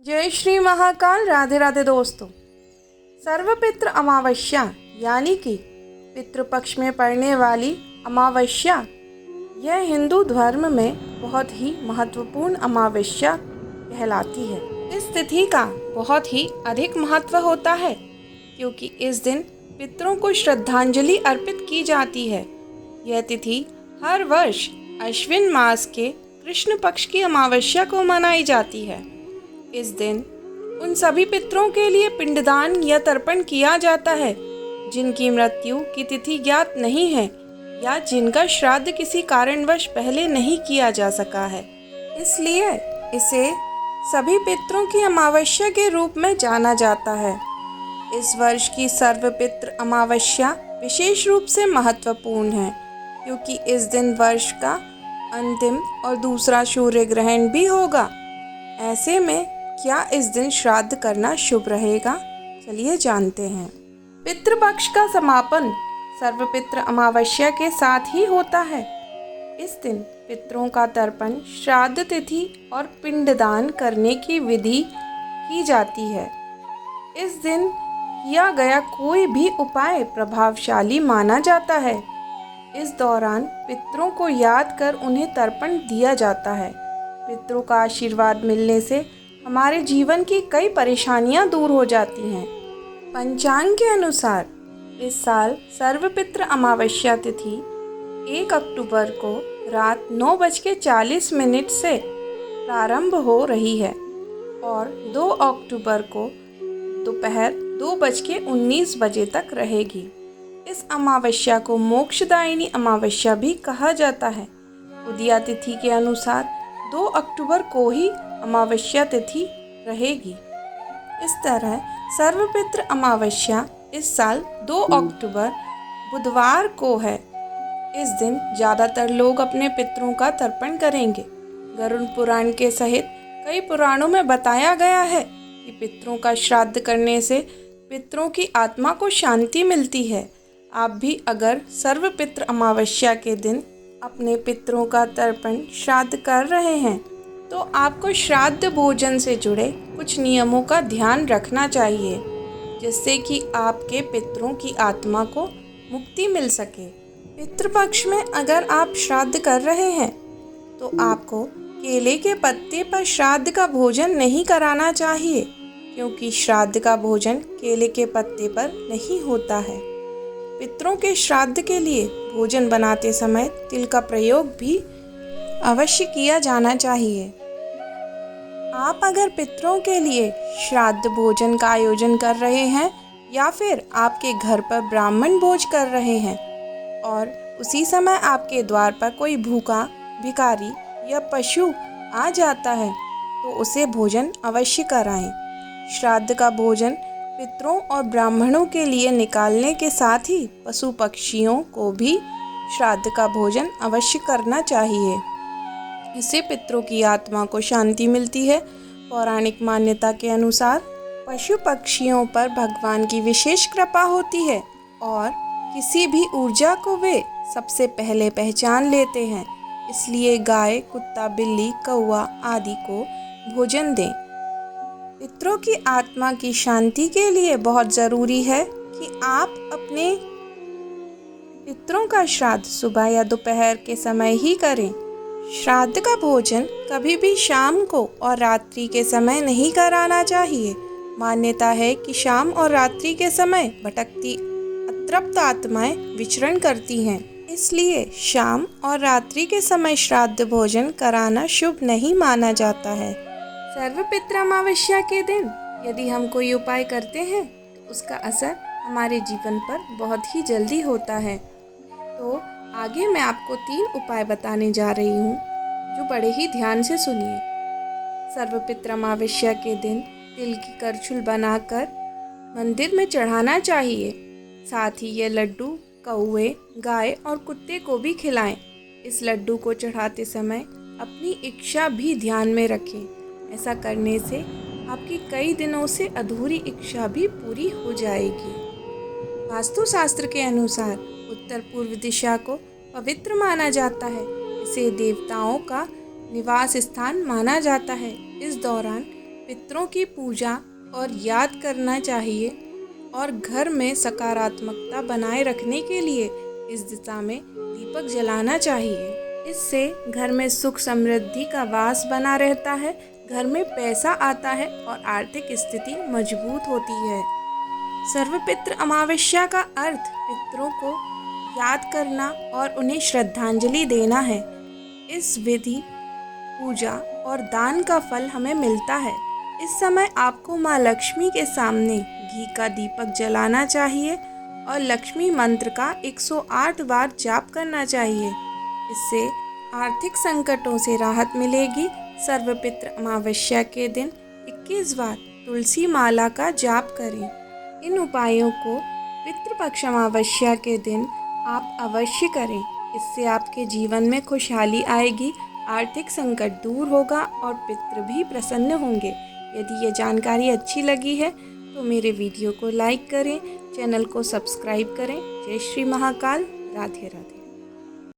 जय श्री महाकाल। राधे राधे दोस्तों। सर्वपितृ अमावस्या यानी कि पितृपक्ष में पड़ने वाली अमावस्या, यह हिंदू धर्म में बहुत ही महत्वपूर्ण अमावस्या कहलाती है। इस तिथि का बहुत ही अधिक महत्व होता है क्योंकि इस दिन पितरों को श्रद्धांजलि अर्पित की जाती है। यह तिथि हर वर्ष अश्विन मास के कृष्ण पक्ष की अमावस्या को मनाई जाती है। इस दिन उन सभी पितरों के लिए पिंडदान या तर्पण किया जाता है जिनकी मृत्यु की तिथि ज्ञात नहीं है या जिनका श्राद्ध किसी कारणवश पहले नहीं किया जा सका है। इसलिए इसे सभी पितरों की अमावस्या के रूप में जाना जाता है। इस वर्ष की सर्वपितृ अमावस्या विशेष रूप से महत्वपूर्ण है क्योंकि इस दिन वर्ष का अंतिम और दूसरा सूर्य ग्रहण भी होगा। ऐसे में क्या इस दिन श्राद्ध करना शुभ रहेगा? चलिए जानते हैं। पितृपक्ष का समापन सर्वपितृ अमावस्या के साथ ही होता है। इस दिन पितरों का तर्पण, श्राद्ध तिथि और पिंडदान करने की विधि की जाती है। इस दिन किया गया कोई भी उपाय प्रभावशाली माना जाता है। इस दौरान पितरों को याद कर उन्हें तर्पण दिया जाता है। पितरों का आशीर्वाद मिलने से हमारे जीवन की कई परेशानियां दूर हो जाती हैं। पंचांग के अनुसार इस साल सर्वपितृ अमावस्या तिथि 1 अक्टूबर को रात 9:40 से प्रारंभ हो रही है और 2 अक्टूबर को दोपहर 2:19 तक रहेगी। इस अमावस्या को मोक्षदायिनी अमावस्या भी कहा जाता है। उदया तिथि के अनुसार 2 अक्टूबर को ही अमावस्या तिथि रहेगी। इस तरह सर्वपितृ अमावस्या इस साल 2 अक्टूबर बुधवार को है। इस दिन ज़्यादातर लोग अपने पितरों का तर्पण करेंगे। गरुड़ पुराण के सहित कई पुराणों में बताया गया है कि पितरों का श्राद्ध करने से पितरों की आत्मा को शांति मिलती है। आप भी अगर सर्वपितृ अमावस्या के दिन अपने पितरों का तर्पण श्राद्ध कर रहे हैं तो आपको श्राद्ध भोजन से जुड़े कुछ नियमों का ध्यान रखना चाहिए जिससे कि आपके पितरों की आत्मा को मुक्ति मिल सके। पितृपक्ष में अगर आप श्राद्ध कर रहे हैं तो आपको केले के पत्ते पर श्राद्ध का भोजन नहीं कराना चाहिए क्योंकि श्राद्ध का भोजन केले के पत्ते पर नहीं होता है। पितरों के श्राद्ध के लिए भोजन बनाते समय तिल का प्रयोग भी अवश्य किया जाना चाहिए। आप अगर पितरों के लिए श्राद्ध भोजन का आयोजन कर रहे हैं या फिर आपके घर पर ब्राह्मण भोज कर रहे हैं और उसी समय आपके द्वार पर कोई भूखा भिखारी या पशु आ जाता है तो उसे भोजन अवश्य कराएं। श्राद्ध का भोजन पितरों और ब्राह्मणों के लिए निकालने के साथ ही पशु पक्षियों को भी श्राद्ध का भोजन अवश्य करना चाहिए। इससे पितरों की आत्मा को शांति मिलती है। पौराणिक मान्यता के अनुसार पशु पक्षियों पर भगवान की विशेष कृपा होती है और किसी भी ऊर्जा को वे सबसे पहले पहचान लेते हैं। इसलिए गाय, कुत्ता, बिल्ली, कौवा आदि को भोजन दें। पितरों की आत्मा की शांति के लिए बहुत ज़रूरी है कि आप अपने पितरों का श्राद्ध सुबह या दोपहर के समय ही करें। श्राद्ध का भोजन कभी भी शाम को और रात्रि के समय नहीं कराना चाहिए। मान्यता है कि शाम और रात्रि के समय भटकती अतृप्त आत्माएं विचरण करती हैं। इसलिए शाम और रात्रि के समय श्राद्ध भोजन कराना शुभ नहीं माना जाता है। सर्वपितृ अमावस्या के दिन यदि हम कोई उपाय करते हैं तो उसका असर हमारे जीवन पर बहुत ही जल्दी होता है। तो आगे मैं आपको 3 उपाय बताने जा रही हूँ जो बड़े ही ध्यान से सुनिए। सर्वपितृ अमावस्या के दिन तिल की करछुल बनाकर मंदिर में चढ़ाना चाहिए। साथ ही ये लड्डू कौवे, गाय और कुत्ते को भी खिलाएं। इस लड्डू को चढ़ाते समय अपनी इच्छा भी ध्यान में रखें। ऐसा करने से आपकी कई दिनों से अधूरी इच्छा भी पूरी हो जाएगी। वास्तुशास्त्र के अनुसार उत्तर पूर्व दिशा को पवित्र माना जाता है। इसे देवताओं का निवास स्थान माना जाता है। इस दौरान पितरों की पूजा और याद करना चाहिए और घर में सकारात्मकता बनाए रखने के लिए इस दिशा में दीपक जलाना चाहिए। इससे घर में सुख समृद्धि का वास बना रहता है, घर में पैसा आता है और आर्थिक स्थिति मजबूत होती है। सर्वपितृ अमावस्या का अर्थ पितरों को याद करना और उन्हें श्रद्धांजलि देना है। इस विधि, पूजा और दान का फल हमें मिलता है। इस समय आपको माँ लक्ष्मी के सामने घी का दीपक जलाना चाहिए और लक्ष्मी मंत्र का 108 बार जाप करना चाहिए। इससे आर्थिक संकटों से राहत मिलेगी। सर्वपितृ अमावस्या के दिन 21 बार तुलसी माला का जाप करें। इन उपायों को पितृपक्ष अमावस्या के दिन आप अवश्य करें। इससे आपके जीवन में खुशहाली आएगी, आर्थिक संकट दूर होगा और पितृ भी प्रसन्न होंगे। यदि ये जानकारी अच्छी लगी है तो मेरे वीडियो को लाइक करें, चैनल को सब्सक्राइब करें। जय श्री महाकाल। राधे राधे।